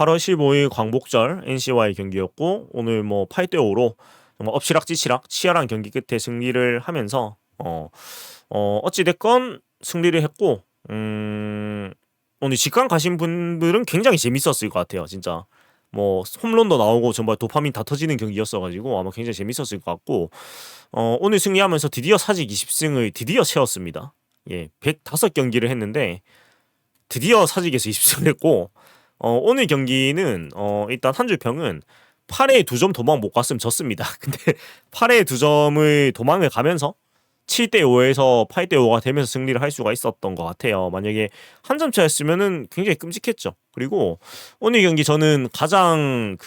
8월 15일 광복절 NC와의 경기였고 오늘 뭐 8대5로 정말 엎치락뒤치락 치열한 경기 끝에 승리를 하면서 어찌 됐건 승리를 했고 오늘 직관 가신 분들은 굉장히 재밌었을 것 같아요. 진짜 뭐 홈런도 나오고 정말 도파민 다 터지는 경기였어가지고 아마 굉장히 재밌었을 것 같고 오늘 승리하면서 드디어 사직 20승을 드디어 채웠습니다. 예, 105경기를 했는데 드디어 사직에서 20승을 했고 오늘 경기는 일단 한 줄 평은 8회에 2점 도망 못 갔으면 졌습니다. 근데 8회에 2점을 도망을 가면서 7대5에서 8대5가 되면서 승리를 할 수가 있었던 것 같아요. 만약에 한 점 차였으면은 굉장히 끔찍했죠. 그리고 오늘 경기 저는 가장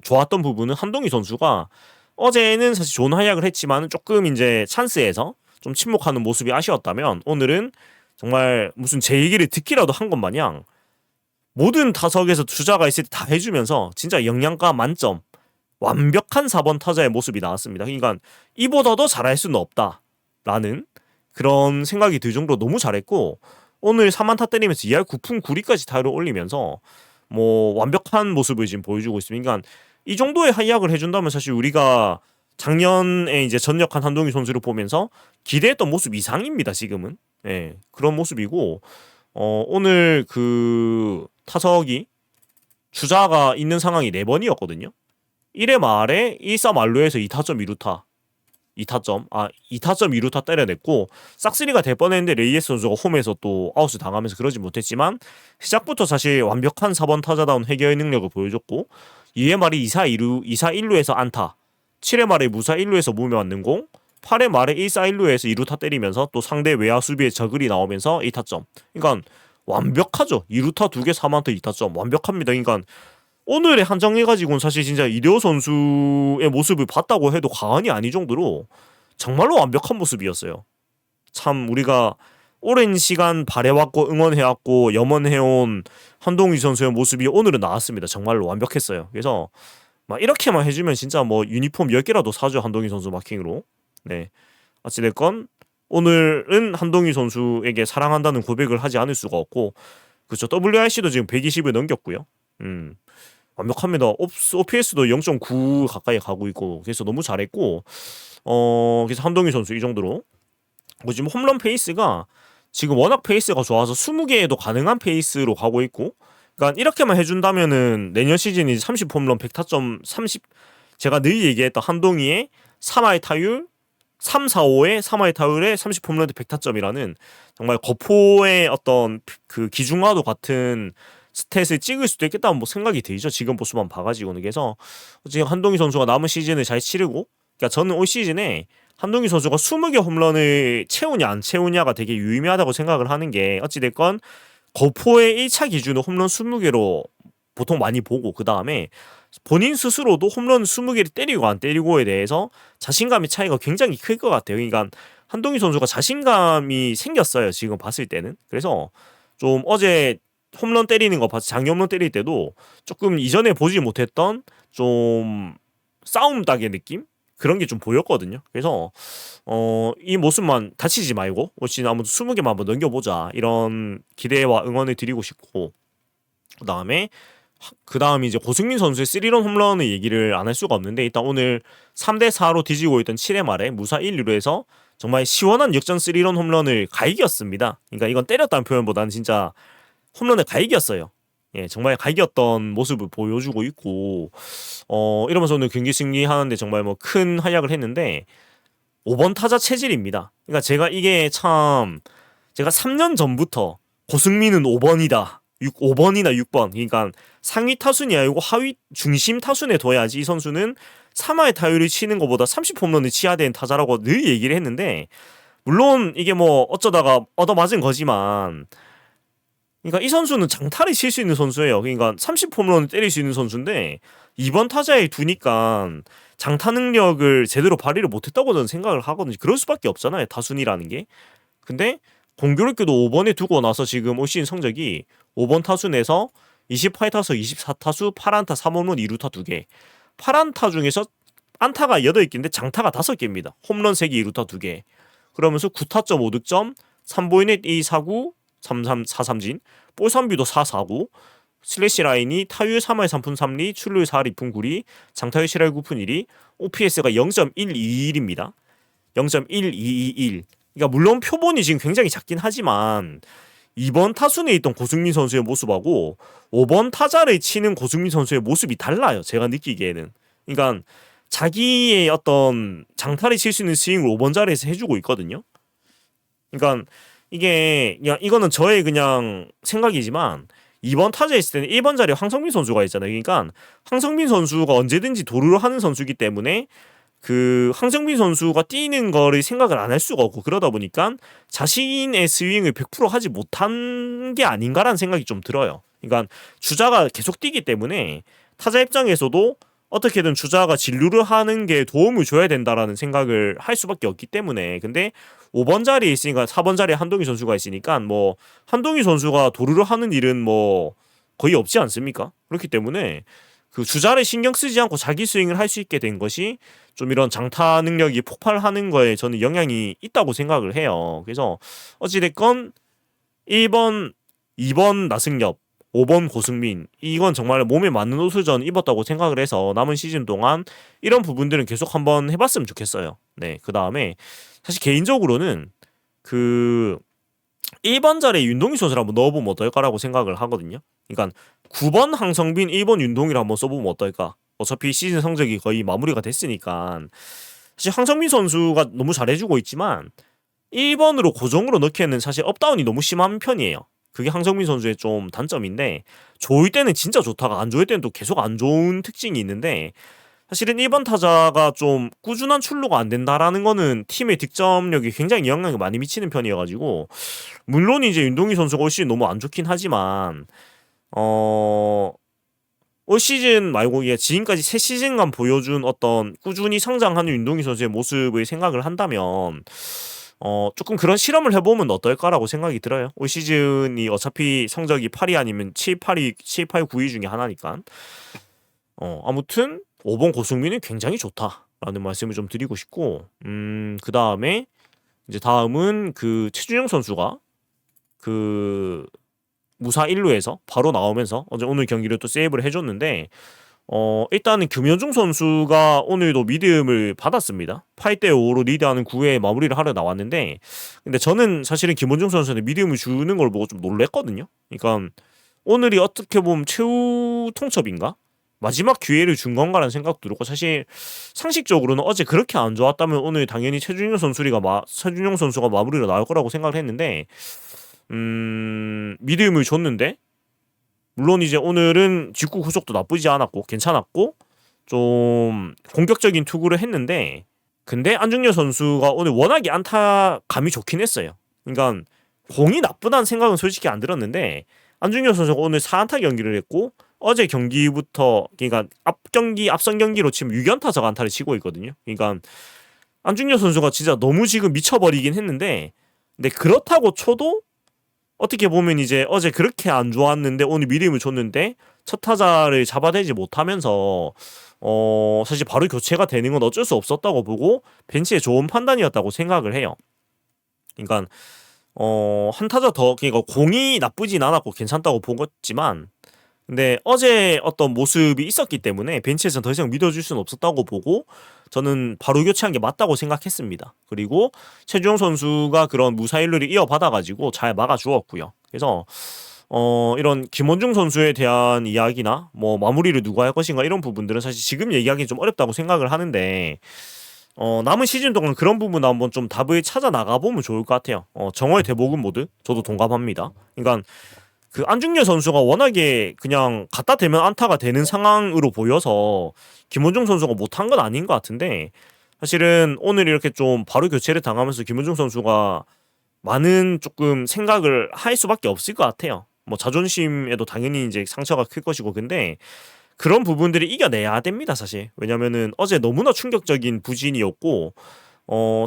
좋았던 부분은 한동희 선수가 어제는 사실 좋은 활약을 했지만 조금 이제 찬스에서 좀 침묵하는 모습이 아쉬웠다면 오늘은 정말 무슨 제 얘기를 듣기라도 한 것 마냥 모든 타석에서 주자가 있을 때 다 해주면서 진짜 영양가 만점 완벽한 4번 타자의 모습이 나왔습니다. 그러니까 이보다도 잘할 수는 없다라는 그런 생각이 들 정도로 너무 잘했고 오늘 3안타 때리면서 2할 9푼 9리까지 타율을 올리면서 뭐 완벽한 모습을 지금 보여주고 있습니다. 그러니까 이 정도의 활약을 해준다면 사실 우리가 작년에 이제 전역한 한동희 선수를 보면서 기대했던 모습 이상입니다. 지금은 그런 모습이고 오늘 타석이 주자가 있는 상황이 4번이었거든요. 1회 말에 1사 만루에서 2타점 2루타 2타점 2루타 때려냈고 싹쓸이가 될 뻔했는데 레이에스 선수가 홈에서 또 아웃을 당하면서 그러지 못했지만 시작부터 사실 완벽한 4번 타자다운 해결의 능력을 보여줬고 2회 말에 2사 1루에서 안타 7회 말에 무사 1루에서 무명 맞는 공 8회 말에 1사 1루에서 2루타 때리면서 또 상대 외야 수비에 저글이 나오면서 2타점 그러니까 완벽하죠. 2루타 2개 3안타 2타점 완벽합니다. 그러니까 오늘의 한정해가지고는 사실 진짜 이대호 선수의 모습을 봤다고 해도 과언이 아닐 정도로 정말로 완벽한 모습이었어요. 참 우리가 오랜 시간 바래왔고 응원해왔고 염원해온 한동희 선수의 모습이 오늘은 나왔습니다. 정말로 완벽했어요. 그래서 막 이렇게만 해주면 진짜 뭐 유니폼 10개라도 사죠. 한동희 선수 마킹으로. 네. 어찌됐건 오늘은 한동희 선수에게 사랑한다는 고백을 하지 않을 수가 없고 그렇죠. WRC도 지금 120을 넘겼고요. 완벽합니다. OPS도 0.9 가까이 가고 있고 그래서 너무 잘했고 그래서 한동희 선수 이 정도로 지금 홈런 페이스가 지금 워낙 페이스가 좋아서 20개에도 가능한 페이스로 가고 있고 그러니까 이렇게만 해준다면은 내년 시즌이 30 홈런 100타점 30 제가 늘 얘기했던 한동희의 3할 타율 3, 4, 5에 3할 타율에 30 홈런 100타점이라는 정말 거포의 어떤 기중화도 같은 스탯을 찍을 수도 있겠다는 뭐 생각이 들죠. 지금 모습만 봐가지고는. 그래서 지금 한동희 선수가 남은 시즌을 잘 치르고 그러니까 저는 올 시즌에 한동희 선수가 20개 홈런을 채우냐 안 채우냐가 되게 유의미하다고 생각을 하는 게 어찌됐건 거포의 1차 기준은 홈런 20개로 보통 많이 보고 그 다음에 본인 스스로도 홈런 20개를 때리고 안 때리고에 대해서 자신감의 차이가 굉장히 클 것 같아요. 그러니까 한동희 선수가 자신감이 생겼어요. 지금 봤을 때는. 그래서 좀 어제 홈런 때리는 거 봐서 장기 홈런 때릴 때도 조금 이전에 보지 못했던 좀 싸움 닭의 느낌? 그런 게 좀 보였거든요. 그래서 이 모습만 다치지 말고 올 시즌 아무튼 20개만 한번 넘겨보자 이런 기대와 응원을 드리고 싶고 그 다음에 이제 고승민 선수의 3런 홈런의 얘기를 안 할 수가 없는데 일단 오늘 3대4로 뒤지고 있던 7회 말에 무사 1루에서 정말 시원한 역전 3런 홈런을 갈겼습니다. 그러니까 이건 때렸다는 표현보다는 진짜 홈런을 갈겼어요. 예, 정말 갈겼던 모습을 보여주고 있고 이러면서 오늘 경기 승리하는데 정말 뭐 큰 활약을 했는데 5번 타자 체질입니다. 그러니까 제가 이게 참 제가 3년 전부터 고승민은 5번이다. 5번이나 6번 그러니까 상위 타순이 아니고 하위 중심 타순에 둬야지 이 선수는 3할 타율을 치는 것보다 30홈런을 치어야 되는 타자라고 늘 얘기를 했는데 물론 이게 뭐 어쩌다가 얻어맞은 거지만 그러니까 이 선수는 장타를 칠 수 있는 선수예요. 그러니까 30홈런을 때릴 수 있는 선수인데 2번 타자에 두니까 장타 능력을 제대로 발휘를 못했다고 저는 생각을 하거든요. 그럴 수밖에 없잖아요. 타순이라는 게. 근데 공교롭게도 5번에 두고 나서 지금 올 시즌 성적이 5번 타순에서 28타수 24타수 8안타 3홈런 2루타 2개 8안타 중에서 안타가 8개인데 장타가 5개입니다. 홈런 3개 2루타 2개 그러면서 9타점 5득점 3보이넷 2사구 3-3 4삼진 볼삼비도 4-4구 슬래시 라인이 타율 3할 3푼 3리, 출루율 4할 2푼 9리, 장타율 7할 9푼 1리, OPS가 0.121입니다. 0.1221. 그러니까 물론 표본이 지금 굉장히 작긴 하지만 2번 타순에 있던 고승민 선수의 모습하고 5번 타자를 치는 고승민 선수의 모습이 달라요. 제가 느끼기에는. 그러니까 자기의 어떤 장타를 칠 수 있는 스윙을 5번 자리에서 해주고 있거든요. 그러니까 이게 그냥 이거는 저의 그냥 생각이지만 2번 타자에 있을 때는 1번 자리에 황성민 선수가 있잖아요. 그러니까 황성민 선수가 언제든지 도루를 하는 선수이기 때문에 그 황성민 선수가 뛰는 거를 생각을 안 할 수가 없고 그러다 보니까 자신의 스윙을 100% 하지 못한 게 아닌가라는 생각이 좀 들어요. 그러니까 주자가 계속 뛰기 때문에 타자 입장에서도 어떻게든 주자가 진루를 하는 게 도움을 줘야 된다라는 생각을 할 수밖에 없기 때문에 근데 5번 자리에 있으니까 4번 자리에 한동희 선수가 있으니까 뭐 한동희 선수가 도루를 하는 일은 뭐 거의 없지 않습니까? 그렇기 때문에 그 주자를 신경 쓰지 않고 자기 스윙을 할 수 있게 된 것이 좀 이런 장타 능력이 폭발하는 거에 저는 영향이 있다고 생각을 해요. 그래서 어찌됐건 1번, 2번 나승엽, 5번 고승민 이건 정말 몸에 맞는 옷을 저는 입었다고 생각을 해서 남은 시즌 동안 이런 부분들은 계속 한번 해봤으면 좋겠어요. 네, 그 다음에 사실 개인적으로는 그 1번 자리에 윤동희 선수를 한번 넣어보면 어떨까라고 생각을 하거든요. 그러니까 9번 황성빈, 1번 윤동희를 한번 써보면 어떨까. 어차피 시즌 성적이 거의 마무리가 됐으니까 사실 황성빈 선수가 너무 잘해주고 있지만 1번으로 고정으로 넣기에는 사실 업다운이 너무 심한 편이에요. 그게 황성민 선수의 좀 단점인데 좋을 때는 진짜 좋다가 안 좋을 때는 또 계속 안 좋은 특징이 있는데 사실은 1번 타자가 좀 꾸준한 출루가 안 된다라는 거는 팀의 득점력이 굉장히 영향을 많이 미치는 편이어가지고 물론 이제 윤동희 선수가 올 시즌 너무 안 좋긴 하지만 올 시즌 말고 지금까지 3시즌간 보여준 어떤 꾸준히 성장하는 윤동희 선수의 모습을 생각을 한다면 조금 그런 실험을 해보면 어떨까라고 생각이 들어요. 올 시즌이 어차피 성적이 8위 아니면 7, 8위, 7, 8, 9위 중에 하나니까. 아무튼 5번 고승민은 굉장히 좋다라는 말씀을 좀 드리고 싶고, 그 다음에 이제 다음은 그 최준영 선수가 그 무사 1루에서 바로 나오면서 오늘 경기를 또 세이브를 해줬는데 일단은 김현중 선수가 오늘도 미디움을 받았습니다. 8대5로 리드하는 9회에 마무리를 하러 나왔는데 근데 저는 사실은 김현중 선수한테 미디움을 주는 걸 보고 좀 놀랬거든요. 그러니까 오늘이 어떻게 보면 최후 통첩인가? 마지막 기회를 준 건가라는 생각도 들고 사실 상식적으로는 어제 그렇게 안 좋았다면 오늘 당연히 최준용 선수가 마무리로 나올 거라고 생각을 했는데 미디움을 줬는데 물론 이제 오늘은 직구 구속도 나쁘지 않았고 괜찮았고 좀 공격적인 투구를 했는데 근데 안중열 선수가 오늘 워낙에 안타감이 좋긴 했어요. 그러니까 공이 나쁘다는 생각은 솔직히 안 들었는데 안중열 선수가 오늘 4안타 경기를 했고 어제 경기부터 그러니까 앞선 경기로 치면 6연타석 안타를 치고 있거든요. 그러니까 안중열 선수가 진짜 너무 지금 미쳐버리긴 했는데 근데 그렇다고 쳐도 어떻게 보면 이제 어제 그렇게 안 좋았는데 오늘 미림을 줬는데 첫 타자를 잡아내지 못하면서 사실 바로 교체가 되는 건 어쩔 수 없었다고 보고 벤치의 좋은 판단이었다고 생각을 해요. 그러니까 한 타자 더 그러니까 공이 나쁘진 않았고 괜찮다고 보겠지만 근데 어제 어떤 모습이 있었기 때문에 벤치에서는 더 이상 믿어줄 수는 없었다고 보고 저는 바로 교체한 게 맞다고 생각했습니다. 그리고 최주영 선수가 그런 무사일루를 이어받아가지고 잘 막아주었고요. 그래서 이런 김원중 선수에 대한 이야기나 뭐 마무리를 누가 할 것인가 이런 부분들은 사실 지금 얘기하기는 좀 어렵다고 생각을 하는데 남은 시즌 동안 그런 부분 한번 좀 답을 찾아 나가보면 좋을 것 같아요. 정월 대복음 모드 저도 동감합니다. 그러니까 그 안중열 선수가 워낙에 그냥 갖다 대면 안타가 되는 상황으로 보여서 김원중 선수가 못한 건 아닌 것 같은데 사실은 오늘 이렇게 좀 바로 교체를 당하면서 김원중 선수가 많은 조금 생각을 할 수밖에 없을 것 같아요. 뭐 자존심에도 당연히 이제 상처가 클 것이고 근데 그런 부분들이 이겨내야 됩니다 사실. 왜냐면은 어제 너무나 충격적인 부진이었고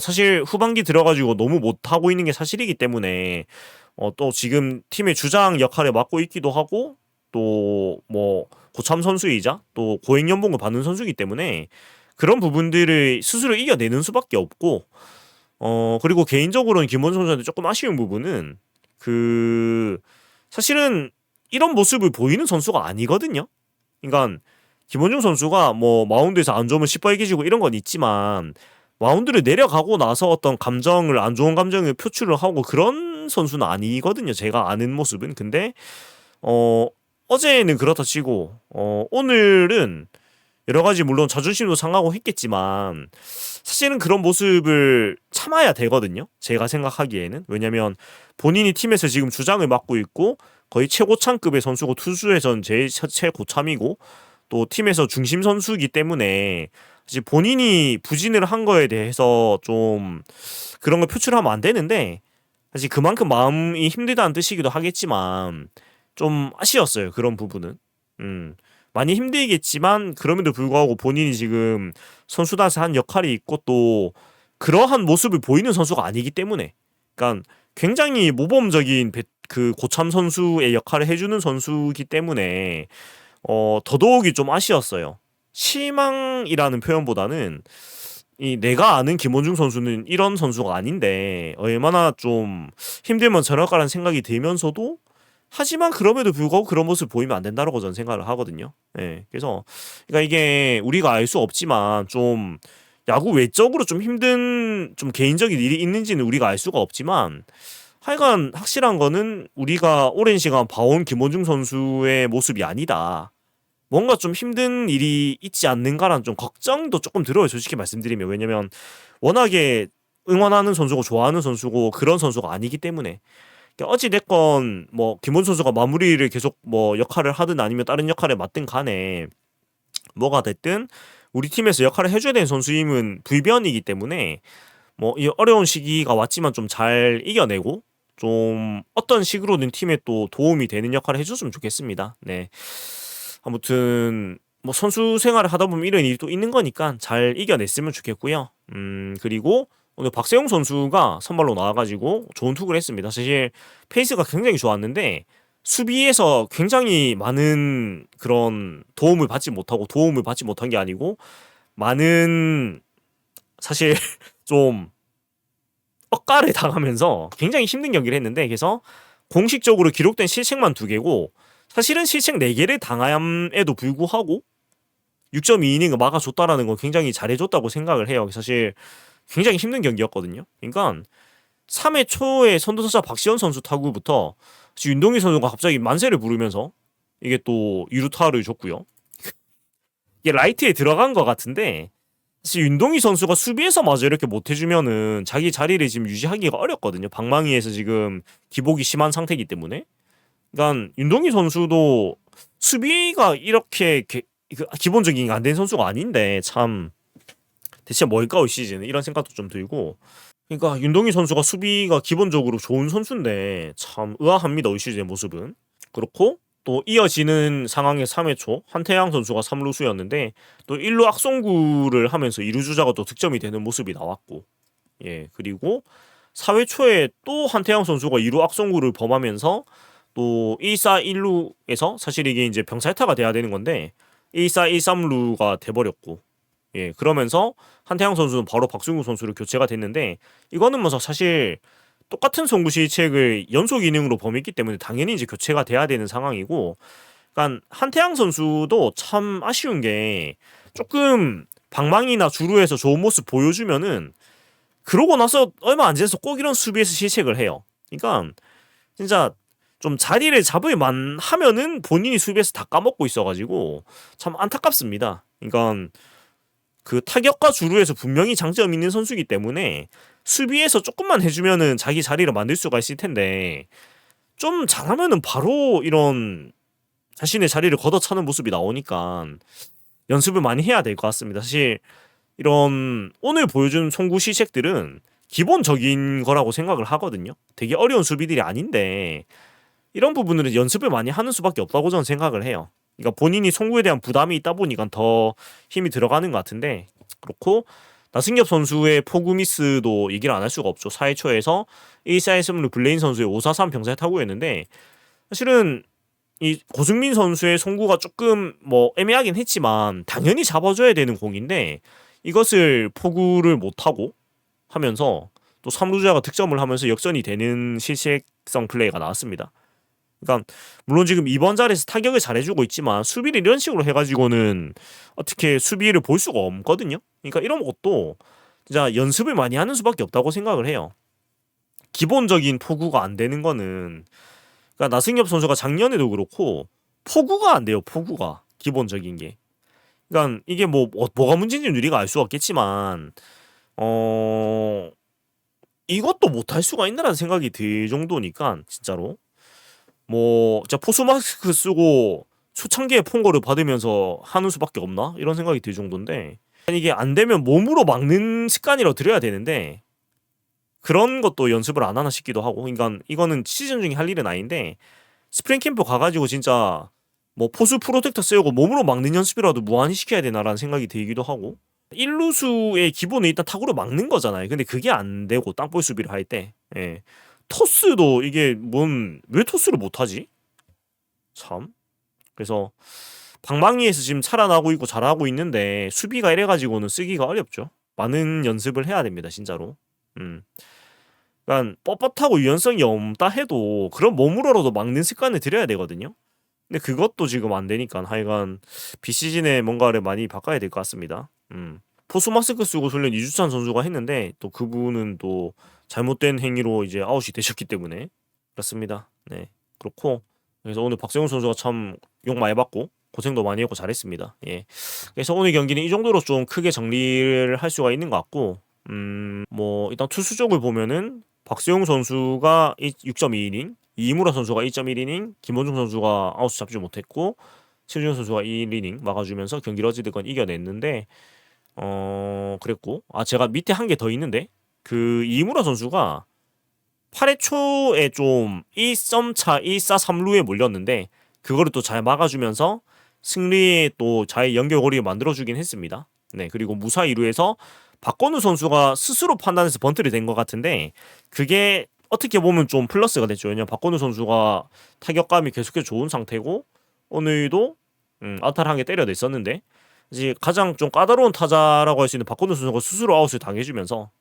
사실 후반기 들어가지고 너무 못하고 있는 게 사실이기 때문에 또 지금 팀의 주장 역할을 맡고 있기도 하고 또 뭐 고참 선수이자 또 고액 연봉을 받는 선수이기 때문에 그런 부분들을 스스로 이겨내는 수밖에 없고 그리고 개인적으로는 김원준 선수한테 조금 아쉬운 부분은 그 사실은 이런 모습을 보이는 선수가 아니거든요. 그러니까 김원중 선수가 뭐 마운드에서 안 좋으면 시뻘개지고 이런 건 있지만 마운드를 내려가고 나서 어떤 감정을 안 좋은 감정을 표출을 하고 그런 선수는 아니거든요. 제가 아는 모습은. 근데 어제는 그렇다 치고 오늘은 여러 가지 물론 자존심도 상하고 했겠지만 사실은 그런 모습을 참아야 되거든요. 제가 생각하기에는. 왜냐면 본인이 팀에서 지금 주장을 맡고 있고 거의 최고참급의 선수고 투수에선 제일 최고참이고 또 팀에서 중심 선수이기 때문에 사실 본인이 부진을 한 거에 대해서 좀 그런 걸 표출하면 안 되는데 사실 그만큼 마음이 힘들다는 뜻이기도 하겠지만 좀 아쉬웠어요. 그런 부분은. 많이 힘들겠지만 그럼에도 불구하고 본인이 지금 선수단에서 한 역할이 있고 또 그러한 모습을 보이는 선수가 아니기 때문에 그러니까 굉장히 모범적인 그 고참 선수의 역할을 해주는 선수이기 때문에 더더욱이 좀 아쉬웠어요. 실망이라는 표현보다는 이 내가 아는 김원중 선수는 이런 선수가 아닌데 얼마나 좀 힘들면 저럴까라는 생각이 들면서도 하지만 그럼에도 불구하고 그런 모습을 보이면 안 된다라고 저는 생각을 하거든요. 예. 그래서 그러니까 이게 우리가 알 수 없지만 좀 야구 외적으로 좀 힘든 좀 개인적인 일이 있는지는 우리가 알 수가 없지만 하여간 확실한 거는 우리가 오랜 시간 봐온 김원중 선수의 모습이 아니다. 뭔가 좀 힘든 일이 있지 않는가라는 좀 걱정도 조금 들어요. 솔직히 말씀드리면. 왜냐면 워낙에 응원하는 선수고 좋아하는 선수고 그런 선수가 아니기 때문에. 그러니까 어찌 됐건 뭐 김원중 선수가 마무리를 계속 뭐 역할을 하든 아니면 다른 역할을 맡든 간에 뭐가 됐든 우리 팀에서 역할을 해줘야 되는 선수임은 불변이기 때문에 뭐 이 어려운 시기가 왔지만 좀 잘 이겨내고 좀 어떤 식으로든 팀에 또 도움이 되는 역할을 해줬으면 좋겠습니다. 네. 아무튼 뭐 선수 생활을 하다 보면 이런 일이 또 있는 거니까 잘 이겨냈으면 좋겠고요. 그리고 오늘 박세웅 선수가 선발로 나와가지고 좋은 투구를 했습니다. 사실 페이스가 굉장히 좋았는데 수비에서 굉장히 많은 그런 도움을 받지 못한 게 아니고 많은 사실 좀 억가를 당하면서 굉장히 힘든 경기를 했는데 그래서 공식적으로 기록된 실책만 2개고 사실은 실책 4개를 당함에도 불구하고 6.2이닝을 막아줬다라는 건 굉장히 잘해줬다고 생각을 해요. 사실 굉장히 힘든 경기였거든요. 그러니까 3회 초에 선두타자 박시현 선수 타구부터 윤동희 선수가 갑자기 만세를 부르면서 이게 또 유루타를 줬고요. 이게 라이트에 들어간 것 같은데 사실 윤동희 선수가 수비에서 마저 이렇게 못해주면은 자기 자리를 지금 유지하기가 어렵거든요. 방망이에서 지금 기복이 심한 상태이기 때문에. 그러니까 윤동희 선수도 수비가 이렇게 기본적인 안 된 선수가 아닌데 참 대체 뭘까 올 시즌 이런 생각도 좀 들고 그러니까 윤동희 선수가 수비가 기본적으로 좋은 선수인데 참 의아합니다. 올 시즌의 모습은. 그렇고 또 이어지는 상황의 3회 초 한태양 선수가 3루수였는데 또 1루 악송구를 하면서 2루 주자가 또 득점이 되는 모습이 나왔고 예 그리고 4회 초에 또 한태양 선수가 2루 악송구를 범하면서 또 1-4, 1루에서 사실 이게 이제 병살타가 돼야 되는 건데 1-4, 1-3루가 돼버렸고 예 그러면서 한태양 선수는 바로 박승우 선수로 교체가 됐는데 이거는 뭐 사실 똑같은 송구 실책을 연속 이닝으로 범했기 때문에 당연히 이제 교체가 돼야 되는 상황이고 그러니까 한태양 선수도 참 아쉬운 게 조금 방망이나 주루에서 좋은 모습 보여주면은 그러고 나서 얼마 안 지나서 꼭 이런 수비에서 실책을 해요. 그러니까 진짜 좀 자리를 잡을 만하면은 본인이 수비에서 다 까먹고 있어가지고 참 안타깝습니다. 그러니까 그 타격과 주루에서 분명히 장점이 있는 선수이기 때문에 수비에서 조금만 해주면은 자기 자리를 만들 수가 있을 텐데 좀 잘하면은 바로 이런 자신의 자리를 걷어차는 모습이 나오니까 연습을 많이 해야 될 것 같습니다. 사실 이런 오늘 보여준 송구 실책들은 기본적인 거라고 생각을 하거든요. 되게 어려운 수비들이 아닌데 이런 부분들은 연습을 많이 하는 수밖에 없다고 저는 생각을 해요. 그러니까 본인이 송구에 대한 부담이 있다 보니까 더 힘이 들어가는 것 같은데 그렇고 나승엽 선수의 포구 미스도 얘기를 안 할 수가 없죠. 4회 초에서 1-4 1-3루 블레인 선수의 5-4-3 병살 타구였는데 사실은 이 고승민 선수의 송구가 조금 뭐 애매하긴 했지만 당연히 잡아줘야 되는 공인데 이것을 포구를 못하고 하면서 또 3루자가 득점을 하면서 역전이 되는 실책성 플레이가 나왔습니다. 그러니까 물론 지금 이번 자리에서 타격을 잘해주고 있지만 수비를 이런 식으로 해가지고는 어떻게 수비를 볼 수가 없거든요. 그러니까 이런 것도 진짜 연습을 많이 하는 수밖에 없다고 생각을 해요. 기본적인 포구가 안 되는 거는 그러니까 나승엽 선수가 작년에도 그렇고 포구가 안 돼요. 포구가 기본적인 게. 그러니까 이게 뭐가 문제인지는 우리가 알 수 없겠지만 이것도 못할 수가 있나라는 생각이 들 정도니까 진짜로 뭐 진짜 포수 마스크 쓰고 수천 개의 폰거를 받으면서 하는 수밖에 없나 이런 생각이 들 정도인데 이게 안 되면 몸으로 막는 습관이라도 들여야 되는데 그런 것도 연습을 안 하나 싶기도 하고 그러니까 이거는 시즌 중에 할 일은 아닌데 스프링 캠프 가가지고 진짜 뭐 포수 프로텍터 쓰고 몸으로 막는 연습이라도 무한히 시켜야 되나라는 생각이 들기도 하고 1루수의 기본은 일단 타구로 막는 거잖아요. 근데 그게 안 되고 땅볼 수비를 할 때 예. 토스도 이게 왜 토스를 못하지? 참. 그래서 방망이에서 지금 살아나고 있고 잘하고 있는데 수비가 이래가지고는 쓰기가 어렵죠. 많은 연습을 해야 됩니다, 진짜로. 그러니까 뻣뻣하고 유연성이 없다 해도 그런 몸으로라도 막는 습관을 들여야 되거든요. 근데 그것도 지금 안 되니까 하여간 비시즌에 뭔가를 많이 바꿔야 될 것 같습니다. 포수 마스크 쓰고 훈련 이주찬 선수가 했는데 또 그분은 또 잘못된 행위로 이제 아웃이 되셨기 때문에 그렇습니다. 네, 그렇고 그래서 오늘 박세웅 선수가 참 욕 많이 받고 고생도 많이 했고 잘했습니다. 예, 그래서 오늘 경기는 이 정도로 좀 크게 정리를 할 수가 있는 것 같고, 뭐 일단 투수 쪽을 보면은 박세웅 선수가 6.2이닝, 이무라 선수가 2.1이닝, 김원중 선수가 아웃 잡지 못했고 최준현 선수가 1이닝 막아주면서 경기를 어찌됐건 이겨냈는데 그랬고 제가 밑에 한 개 더 있는데 그 이무라 선수가 8회 초에 좀 1점 차 1사 3루에 몰렸는데 그거를 또 잘 막아주면서 승리에 또 잘 연결고리를 만들어주긴 했습니다. 네, 그리고 무사 2루에서 박건우 선수가 스스로 판단해서 번트를 된 것 같은데 그게 어떻게 보면 좀 플러스가 됐죠. 왜냐면 박건우 선수가 타격감이 계속해서 좋은 상태고 오늘도 안타를 한 개 때려냈었는데 이제 가장 좀 까다로운 타자라고 할 수 있는 박건우 선수가 스스로 아웃을 당해주면서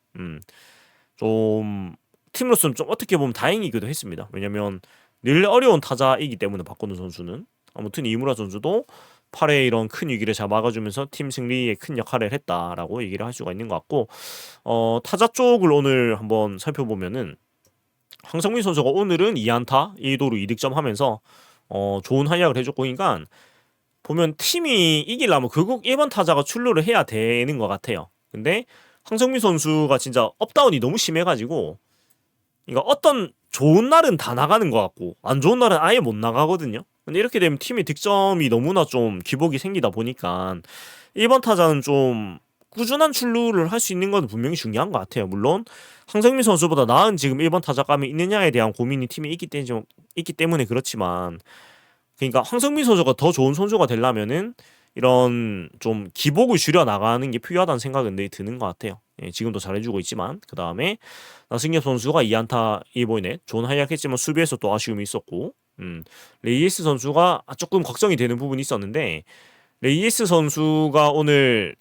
좀 팀으로서는 좀 어떻게 보면 다행이기도 했습니다. 왜냐면 늘 어려운 타자이기 때문에 박건우 선수는 아무튼 이무라 선수도 8회 이런 큰 위기를 잘 막아주면서 팀 승리에 큰 역할을 했다라고 얘기를 할 수가 있는 것 같고 타자 쪽을 오늘 한번 살펴보면은 황성민 선수가 오늘은 2안타 1도루 2득점 하면서 좋은 활약을 해줬고 그러니까 보면 팀이 이기려면 결국 1번 타자가 출루를 해야 되는 것 같아요. 근데 황성민 선수가 진짜 업다운이 너무 심해가지고 그러니까 어떤 좋은 날은 다 나가는 것 같고 안 좋은 날은 아예 못 나가거든요. 근데 이렇게 되면 팀의 득점이 너무나 좀 기복이 생기다 보니까 1번 타자는 좀 꾸준한 출루를 할 수 있는 건 분명히 중요한 것 같아요. 물론 황성민 선수보다 나은 지금 1번 타자감이 있느냐에 대한 고민이 팀에 있기 때문에 그렇지만 그러니까 황성민 선수가 더 좋은 선수가 되려면은 이런 좀 기복을 줄여 나가는 게 필요하다는 생각은 늘 드는 것 같아요. 예, 지금도 잘해주고 있지만 그 다음에 나승엽 선수가 2안타 1볼넷 좋은 활약했지만 수비에서 또 아쉬움이 있었고 레이에스 선수가 조금 걱정이 되는 부분이 있었는데 레이에스 선수가 오늘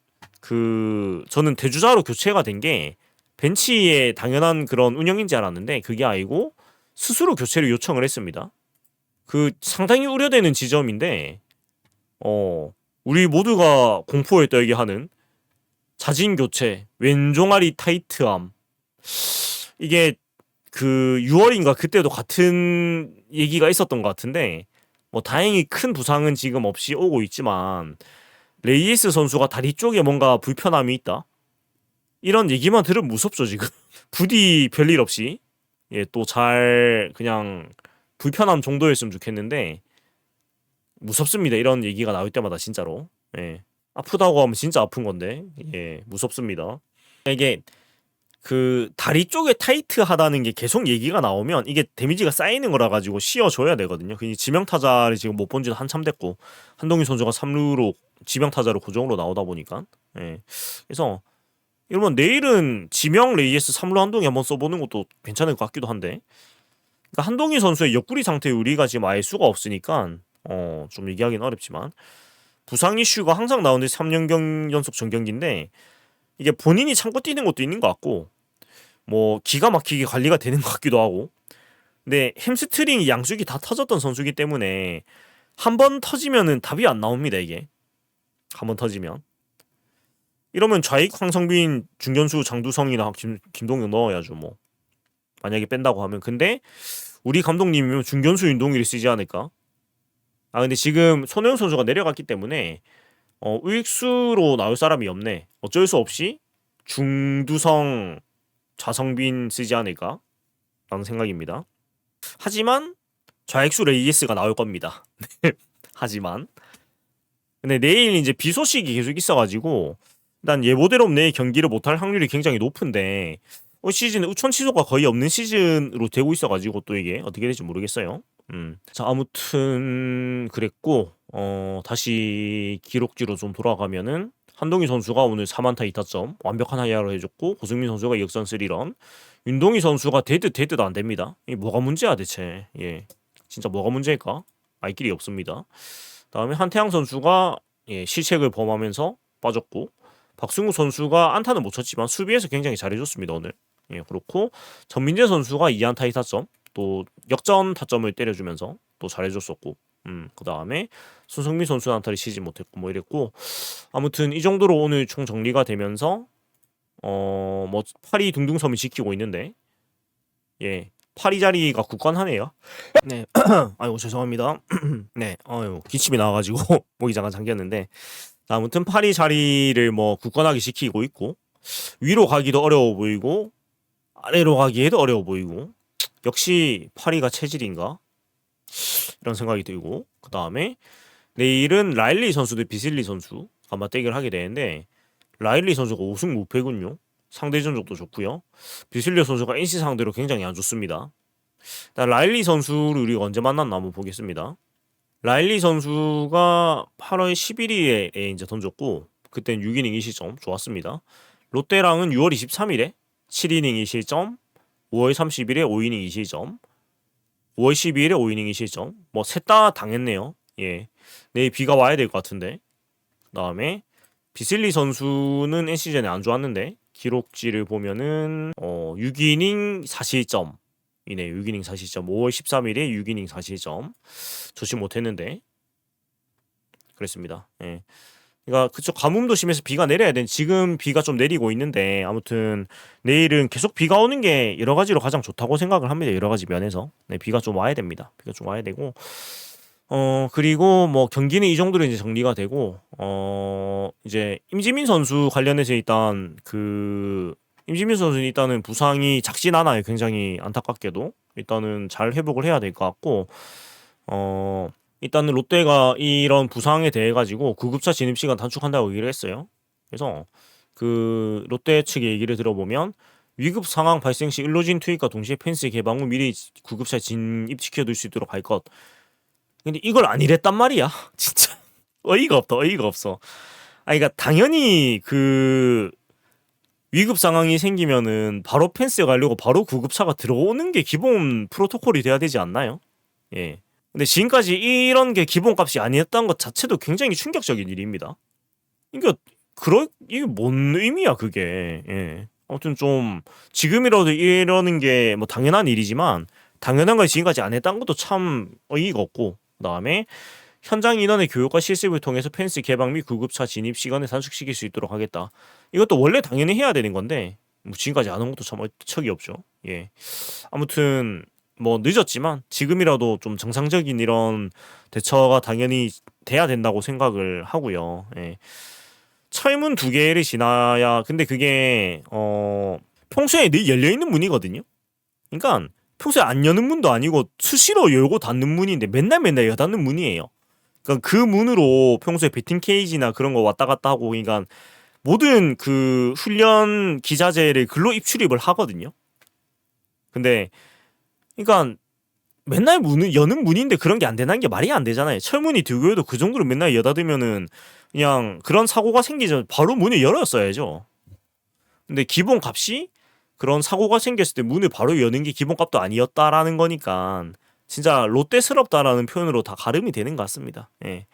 저는 대주자로 교체가 된 게 벤치에 당연한 그런 운영인지 알았는데 그게 아니고 스스로 교체를 요청을 했습니다. 상당히 우려되는 지점인데 우리 모두가 공포에 떨게 하는 자진 교체, 왼종아리 타이트함 이게 6월인가 그때도 같은 얘기가 있었던 것 같은데 뭐 다행히 큰 부상은 지금 없이 오고 있지만 레이에스 선수가 다리 쪽에 뭔가 불편함이 있다 이런 얘기만 들으면 무섭죠 지금. 부디 별일 없이 또 잘 그냥 불편함 정도였으면 좋겠는데 무섭습니다. 이런 얘기가 나올 때마다 진짜로. 예. 아프다고 하면 진짜 아픈 건데 무섭습니다. 이게 다리 쪽에 타이트하다는 게 계속 얘기가 나오면 이게 데미지가 쌓이는 거라 가지고 씌워줘야 되거든요. 지명타자를 지금 못 본 지는 한참 됐고 한동희 선수가 3루로 지명타자로 고정으로 나오다 보니까 그래서 이러면 내일은 지명 레이에스 3루 한동희 한번 써보는 것도 괜찮을 것 같기도 한데 그러니까 한동희 선수의 옆구리 상태 우리가 지금 알 수가 없으니까 좀 얘기하기는 어렵지만 부상 이슈가 항상 나오는데 3년 연속 정경기인데 이게 본인이 참고 뛰는 것도 있는 것 같고 뭐 기가 막히게 관리가 되는 것 같기도 하고 근데 햄스트링이 양쪽이 다 터졌던 선수기 때문에 한 번 터지면은 답이 안 나옵니다. 이게 한 번 터지면 이러면 좌익 황성빈, 중견수 장두성이나 김동영 넣어야죠. 뭐 만약에 뺀다고 하면. 근데 우리 감독님이면 중견수 윤동일이 쓰지 않을까? 아 근데 지금 손흥민 선수가 내려갔기 때문에 우익수로 나올 사람이 없네. 어쩔 수 없이 중두성, 좌성빈 쓰지 않을까? 라는 생각입니다. 하지만 좌익수 레이에스가 나올 겁니다. 하지만 근데 내일 이제 비 소식이 계속 있어가지고 일단 예보대로 내일 경기를 못할 확률이 굉장히 높은데 시즌에 우천 취소가 거의 없는 시즌으로 되고 있어가지고 또 이게 어떻게 될지 모르겠어요. 자 아무튼 그랬고 다시 기록지로 좀 돌아가면은 한동희 선수가 오늘 4만타 2타점 완벽한 하이아를 해줬고 고승민 선수가 역전 3런 윤동희 선수가 데드도 안 됩니다. 이게 뭐가 문제야 대체. 예 진짜 뭐가 문제일까? 알 길이 없습니다. 다음에 한태양 선수가 실책을 범하면서 빠졌고 박승우 선수가 안타는 못 쳤지만 수비에서 굉장히 잘해줬습니다 오늘. 예 그렇고 전민재 선수가 2안타 2타점 또 역전 타점을 때려주면서 또 잘해줬었고 그 다음에 손흥민 선수 안타를 치지 못했고 뭐 이랬고 아무튼 이 정도로 오늘 총 정리가 되면서 뭐 8위 둥둥섬이 지키고 있는데 예 8위 자리가 굳건하네요. 네 아이고 죄송합니다. 네 아유 기침이 나와가지고 목이 잠깐 잠겼는데 아무튼 8위 자리를 뭐 굳건하게 지키고 있고 위로 가기도 어려워 보이고 아래로 가기에도 어려워 보이고 역시 8위가 체질인가 이런 생각이 들고 그 다음에 내일은 라일리 선수 대 비슬리 선수가 맞대결을 하게 되는데 라일리 선수가 5승 무패군요. 상대 전적도 좋고요. 비슬리 선수가 NC 상대로 굉장히 안 좋습니다. 일단 라일리 선수를 우리가 언제 만났나 한번 보겠습니다. 라일리 선수가 8월 11일에 이제 던졌고 그땐 6이닝 2실점 좋았습니다. 롯데랑은 6월 23일에 7이닝 2실점 5월 30일에 5이닝 2실점 5월 12일에 5이닝 2실점 뭐 셋 다 당했네요. 예, 내일 비가 와야 될 것 같은데 그 다음에 비슬리 선수는 NC전에 안 좋았는데 기록지를 보면은 6이닝 4실점 이네 6이닝 4실점 5월 13일에 6이닝 4실점 좋지 못했는데 그랬습니다. 예. 그러니까 그쪽 가뭄도 심해서 비가 내려야 되는 지금 비가 좀 내리고 있는데 아무튼 내일은 계속 비가 오는 게 여러 가지로 가장 좋다고 생각을 합니다. 여러 가지 면에서 네, 비가 좀 와야 됩니다. 비가 좀 와야 되고 그리고 뭐 경기는 이 정도로 이제 정리가 되고 이제 임지민 선수 관련해서 일단 임지민 선수는 일단은 부상이 작진 않아요. 굉장히 안타깝게도 일단은 잘 회복을 해야 될 것 같고 일단은 롯데가 이런 부상에 대해 가지고 구급차 진입 시간 단축한다고 얘기를 했어요. 그래서 그 롯데 측의 얘기를 들어보면 위급 상황 발생 시 일로진 투입과 동시에 펜스 개방 후 미리 구급차 진입시켜둘 수 있도록 할 것. 근데 이걸 안 이랬단 말이야. 진짜 어이가 없다. 어이가 없어. 그러니까 당연히 그 위급 상황이 생기면은 바로 펜스에 가려고 바로 구급차가 들어오는 게 기본 프로토콜이 돼야 되지 않나요? 예. 근데 지금까지 이런 게 기본값이 아니었던 것 자체도 굉장히 충격적인 일입니다. 그러니까 이게 뭔 의미야 그게. 예. 아무튼 좀 지금이라도 이러는 게 뭐 당연한 일이지만 당연한 걸 지금까지 안 했다는 것도 참 어이가 없고 그다음에 현장 인원의 교육과 실습을 통해서 펜스 개방 및 구급차 진입 시간을 단축시킬 수 있도록 하겠다. 이것도 원래 당연히 해야 되는 건데 뭐 지금까지 안 한 것도 참 어처구니 없죠. 예. 아무튼 뭐 늦었지만 지금이라도 좀 정상적인 이런 대처가 당연히 돼야 된다고 생각을 하고요. 예. 철문 2개를 지나야 근데 그게 평소에 늘 열려 있는 문이거든요. 그러니까 평소에 안 여는 문도 아니고 수시로 열고 닫는 문인데 맨날 여닫는 문이에요. 그러니까 그 문으로 평소에 배팅 케이지나 그런 거 왔다 갔다 하고 그러니까 모든 그 훈련 기자재를 글로 입출입을 하거든요. 근데 그러니까 맨날 문을 여는 문인데 그런 게 안 되는 게 말이 안 되잖아요. 철문이 2개여도 그 정도로 맨날 여닫으면은 그냥 그런 사고가 생기기 전에 바로 문을 열었어야죠. 근데 기본 값이 그런 사고가 생겼을 때 문을 바로 여는 게 기본값도 아니었다라는 거니까 진짜 롯데스럽다라는 표현으로 다 가름이 되는 것 같습니다. 예.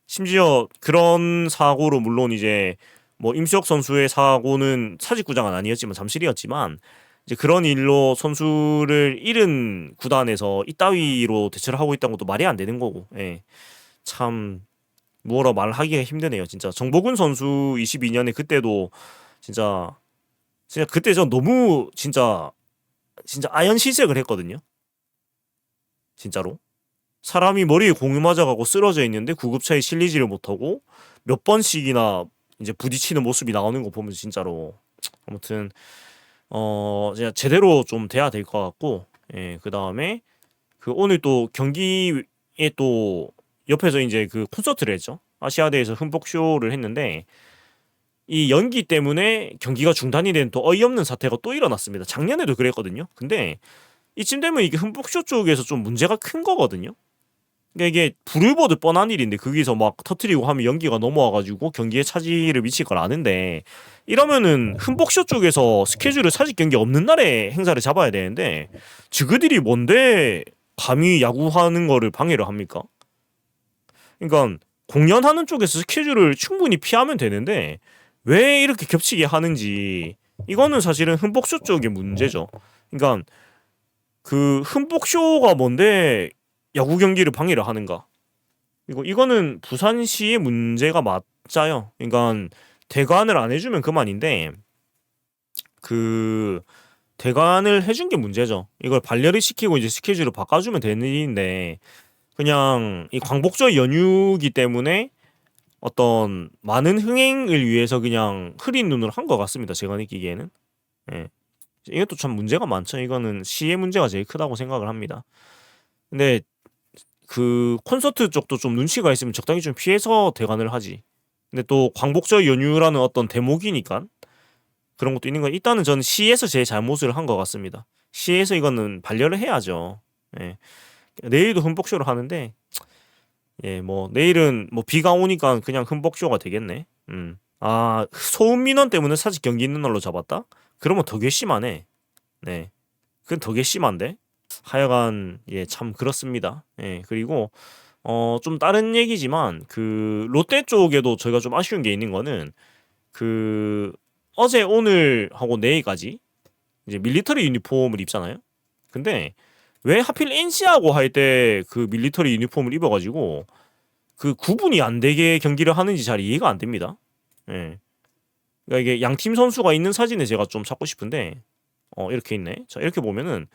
심지어 그런 사고로 물론 이제 뭐 임수혁 선수의 사고는 사직구장은 아니었지만 잠실이었지만 이제 그런 일로 선수를 잃은 구단에서 이따위로 대처를 하고 있다는 것도 말이 안 되는 거고. 예. 참 뭐라 말하기가 힘드네요. 진짜 정보근 선수 22년에 그때도 진짜 그때 전 너무 진짜 아연실색을 했거든요. 진짜로. 사람이 머리에 공이 맞아가고 쓰러져 있는데 구급차에 실리지를 못하고 몇 번씩이나 이제 부딪히는 모습이 나오는 거 보면 진짜로 아무튼 제가 제대로 좀 돼야 될 것 같고 예, 그다음에 그 오늘 또 경기에 또 옆에서 이제 그 콘서트를 했죠. 아시아대에서 흠뻑 쇼를 했는데 이 연기 때문에 경기가 중단이 된 또 어이없는 사태가 또 일어났습니다. 작년에도 그랬거든요. 근데 이쯤 되면 이게 흠뻑 쇼 쪽에서 좀 문제가 큰 거거든요. 그러니까 이게 불을 보듯 뻔한 일인데 거기서 막 터트리고 하면 연기가 넘어와가지고 경기에 차질을 미칠 걸 아는데 이러면은 흠뻑쇼 쪽에서 스케줄을 사직 경기 없는 날에 행사를 잡아야 되는데 지그들이 뭔데 감히 야구하는 거를 방해를 합니까? 그러니까 공연하는 쪽에서 스케줄을 충분히 피하면 되는데 왜 이렇게 겹치게 하는지 이거는 사실은 흠뻑쇼 쪽의 문제죠. 그러니까 그 흠뻑쇼가 뭔데 야구 경기를 방해를 하는가? 이거는 부산시의 문제가 맞자요. 그러니까 대관을 안 해주면 그만인데 그 대관을 해준 게 문제죠. 이걸 반려를 시키고 이제 스케줄을 바꿔주면 되는 일인데 그냥 이 광복절 연휴기 때문에 어떤 많은 흥행을 위해서 그냥 흐린 눈으로 한 것 같습니다. 제가 느끼기에는. 예. 이것도 참 문제가 많죠. 이거는 시의 문제가 제일 크다고 생각을 합니다. 근데 그 콘서트 쪽도 좀 눈치가 있으면 적당히 좀 피해서 대관을 하지. 근데 또 광복절 연휴라는 어떤 대목이니까 그런 것도 있는 건 일단은 저는 시에서 제 잘못을 한 것 같습니다. 시에서 이거는 반려를 해야죠. 예. 내일도 흠뻑쇼를 하는데 예, 뭐 내일은 뭐 비가 오니까 그냥 흠뻑쇼가 되겠네. 아, 소음 민원 때문에 사직 경기 있는 날로 잡았다? 그러면 더 괘씸하네. 네. 그건 더 괘씸한데. 하여간 예, 참 그렇습니다. 예. 그리고 좀 다른 얘기지만 그 롯데 쪽에도 저희가 좀 아쉬운 게 있는 거는 그 어제 오늘 하고 내일까지 이제 밀리터리 유니폼을 입잖아요. 근데 왜 하필 NC하고 할 때 그 밀리터리 유니폼을 입어가지고 그 구분이 안 되게 경기를 하는지 잘 이해가 안 됩니다. 예. 그러니까 이게 양팀 선수가 있는 사진을 제가 좀 찾고 싶은데 이렇게 있네. 자, 이렇게 보면은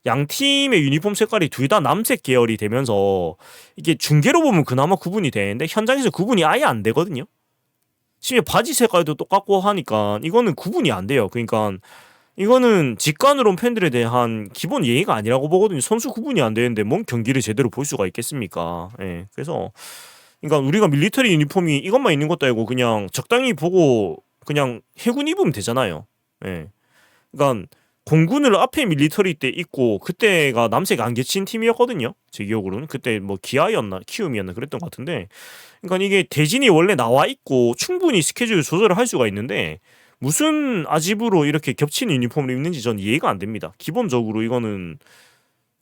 양 팀의 유니폼 색깔이 둘 다 남색 계열이 되면서 이게 중계로 보면 그나마 구분이 되는데 현장에서 구분이 아예 안 되거든요. 심지어 바지 색깔도 똑같고 하니까 이거는 구분이 안 돼요. 그러니까 이거는 직관으로 팬들에 대한 기본 예의가 아니라고 보거든요. 선수 구분이 안 되는데 뭔 경기를 제대로 볼 수가 있겠습니까? 예. 그래서 그러니까 우리가 밀리터리 유니폼이 이것만 있는 것도 아니고 그냥 적당히 보고 그냥 해군 입으면 되잖아요. 예. 그러니까 공군을 앞에 밀리터리 때 입고 그때가 남색 안 개친 팀이었거든요. 제 기억으로는 그때 뭐 기아였나 키움이었나 그랬던 것 같은데 그러니까 이게 대진이 원래 나와 있고 충분히 스케줄 조절을 할 수가 있는데 무슨 아집으로 이렇게 겹치는 유니폼을 입는지 전 이해가 안 됩니다. 기본적으로 이거는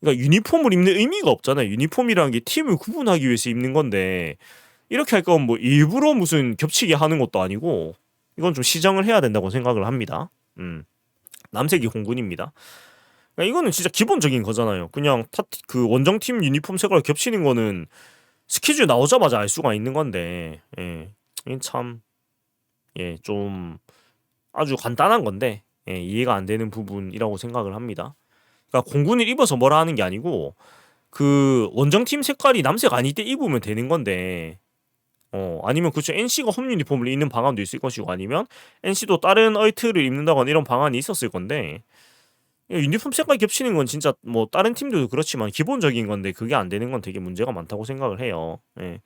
그러니까 유니폼을 입는 의미가 없잖아요. 유니폼이라는 게 팀을 구분하기 위해서 입는 건데 이렇게 할 거면 뭐 일부러 무슨 겹치게 하는 것도 아니고 이건 좀 시정을 해야 된다고 생각을 합니다. 남색이 공군입니다. 그러니까 이거는 진짜 기본적인 거잖아요. 그냥 그 원정팀 유니폼 색깔 겹치는 거는 스케줄 나오자마자 알 수가 있는 건데, 예, 이게 참, 예, 좀 아주 간단한 건데, 예, 이해가 안 되는 부분이라고 생각을 합니다. 그러니까 공군을 입어서 뭐라 하는 게 아니고 그 원정팀 색깔이 남색 아닐 때 입으면 되는 건데, 아니면 그쵸 NC가 홈 유니폼을 입는 방안도 있을 것이고 아니면 NC도 다른 얼트를 입는다거나 이런 방안이 있었을 건데 유니폼 색깔 겹치는 건 진짜 뭐 다른 팀들도 그렇지만 기본적인 건데 그게 안 되는 건 되게 문제가 많다고 생각을 해요. 예.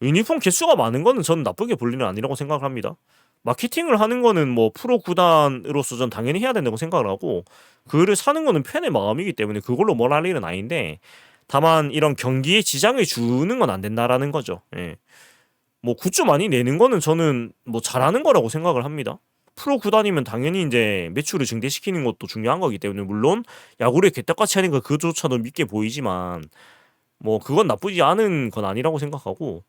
유니폼 개수가 많은 거는 저는 나쁘게 볼 일은 아니라고 생각을 합니다. 마케팅을 하는 거는 뭐 프로 구단으로서 전 당연히 해야 된다고 생각을 하고 그를 사는 거는 팬의 마음이기 때문에 그걸로 뭘 할 일은 아닌데 다만 이런 경기에 지장을 주는 건 안 된다라는 거죠. 예. 뭐 굿즈 많이 내는 거는 저는 뭐 잘하는 거라고 생각을 합니다. 프로 구단이면 당연히 이제 매출을 증대시키는 것도 중요한 거기 때문에 물론 야구를 개떡같이 하는 거 그조차도 믿게 보이지만 뭐 그건 나쁘지 않은 건 아니라고 생각하고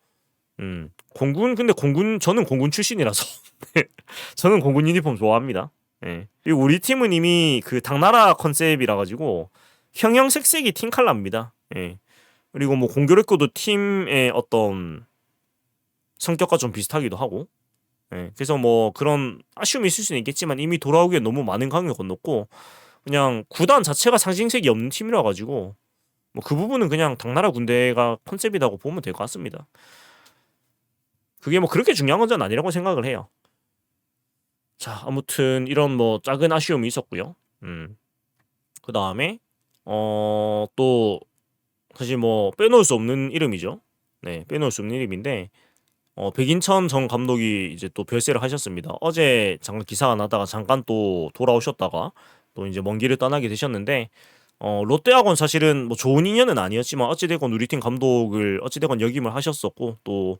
공군 근데 공군 저는 공군 출신이라서 저는 공군 유니폼 좋아합니다. 예. 그리고 우리 팀은 이미 그 당나라 컨셉이라 가지고 형형색색이 팀 컬러입니다. 예. 그리고 뭐 공교롭게도 팀의 어떤 성격과 좀 비슷하기도 하고. 예. 그래서 뭐 그런 아쉬움이 있을 수는 있겠지만 이미 돌아오기에 너무 많은 강을 건넜고 그냥 구단 자체가 상징색이 없는 팀이라 가지고 뭐 그 부분은 그냥 당나라 군대가 컨셉이라고 보면 될 것 같습니다. 그게 뭐 그렇게 중요한 건 아니라고 생각을 해요. 자, 아무튼 이런 뭐 작은 아쉬움이 있었고요. 그다음에 또 사실 뭐 빼놓을 수 없는 이름이죠. 네, 빼놓을 수 없는 이름인데 백인천 전 감독이 이제 또 별세를 하셨습니다. 어제 잠깐 기사가 나다가 잠깐 또 돌아오셨다가 또 이제 먼 길을 떠나게 되셨는데 롯데하고는 사실은 뭐 좋은 인연은 아니었지만 어찌되건 우리 팀 감독을 어찌되건 역임을 하셨었고 또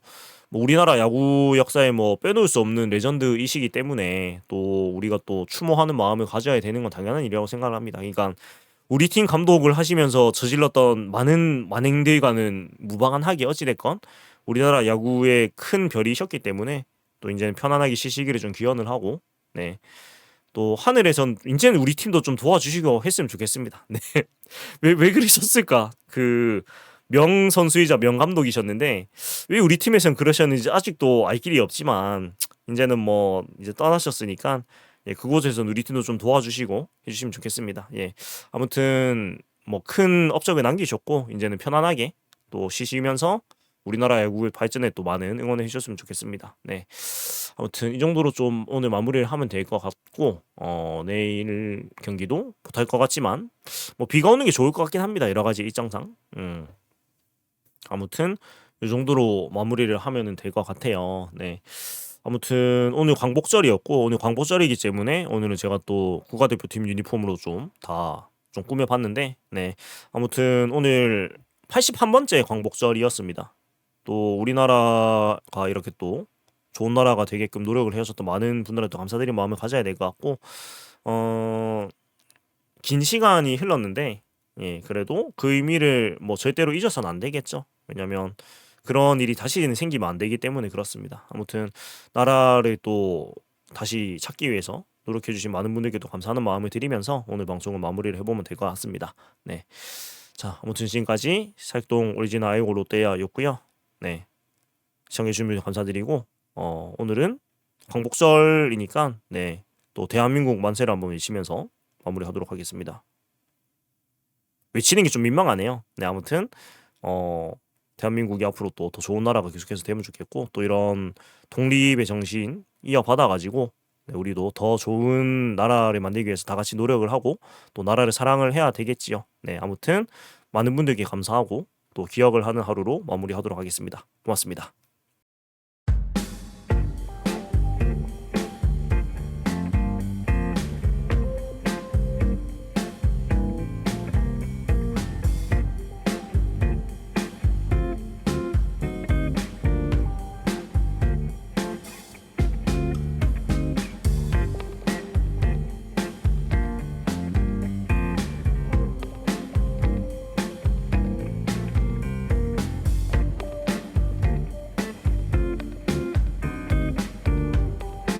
뭐 우리나라 야구 역사에 뭐 빼놓을 수 없는 레전드이시기 때문에 또 우리가 또 추모하는 마음을 가져야 되는 건 당연한 일이라고 생각을 합니다. 그러니까 우리 팀 감독을 하시면서 저질렀던 많은 만행들과는 무방한 하기 어찌됐건 우리나라 야구에 큰 별이셨기 때문에 또 이제는 편안하게 쉬시기를 좀 기원을 하고 네. 또 하늘에선 이제는 우리 팀도 좀 도와주시고 했으면 좋겠습니다. 네. 왜 그러셨을까? 그 명 선수이자 명 감독이셨는데 왜 우리 팀에선 그러셨는지 아직도 알 길이 없지만 이제는 뭐 이제 떠나셨으니까 예, 그곳에선 우리 팀도 좀 도와주시고 해주시면 좋겠습니다. 예. 아무튼 뭐 큰 업적을 남기셨고 이제는 편안하게 또 쉬시면서 우리나라 야구의 발전에 또 많은 응원을 해주셨으면 좋겠습니다. 네. 아무튼 이 정도로 좀 오늘 마무리를 하면 될 것 같고 내일 경기도 못할 것 같지만 뭐 비가 오는 게 좋을 것 같긴 합니다. 여러 가지 일정상. 아무튼 이 정도로 마무리를 하면은 될 것 같아요. 네. 아무튼 오늘 광복절이었고 오늘 광복절이기 때문에 오늘은 제가 또 국가대표팀 유니폼으로 좀 다 좀 꾸며봤는데 네. 아무튼 오늘 81번째 광복절이었습니다. 또 우리나라가 이렇게 또 좋은 나라가 되게끔 노력을 해주셨던 많은 분들한테 감사드리는 마음을 가져야 될 것 같고 긴 시간이 흘렀는데 예, 그래도 그 의미를 뭐 절대로 잊어서는 안 되겠죠. 왜냐면 그런 일이 다시는 생기면 안 되기 때문에 그렇습니다. 아무튼 나라를 또 다시 찾기 위해서 노력해 주신 많은 분들께도 감사하는 마음을 드리면서 오늘 방송을 마무리를 해보면 될 것 같습니다. 네. 자, 아무튼 지금까지 살동 오리지널 아이고 롯데야였고요. 네. 시청해주신 분 감사드리고 오늘은 광복절이니까 네. 또 대한민국 만세를 한번 외치면서 마무리하도록 하겠습니다. 외치는 게 좀 민망하네요. 네, 아무튼 대한민국이 앞으로 또 더 좋은 나라가 계속해서 되면 좋겠고 또 이런 독립의 정신 이어받아가지고 네, 우리도 더 좋은 나라를 만들기 위해서 다 같이 노력을 하고 또 나라를 사랑을 해야 되겠지요. 네, 아무튼 많은 분들께 감사하고 또 기억을 하는 하루로 마무리하도록 하겠습니다. 고맙습니다.